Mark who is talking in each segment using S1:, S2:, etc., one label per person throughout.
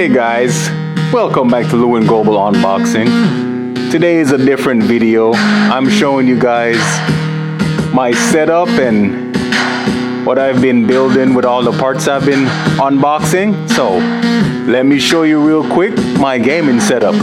S1: Hey guys, welcome back to Lewin Global Unboxing. Today is a different video. I'm showing you guys my setup and what I've been building with all the parts I've been unboxing. So let me show you real quick my gaming setup.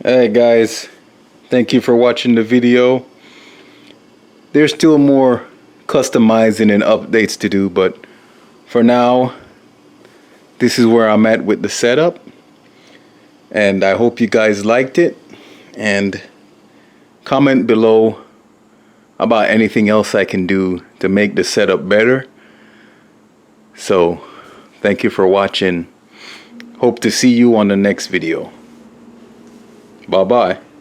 S1: Hey guys, thank you for watching the video. There's still more customizing and updates to do, but for now, this is where I'm at with the setup. And I hope you guys liked it. And comment below about anything else I can do to make the setup better. So, thank you for watching. Hope to see you on the next video. Bye-bye.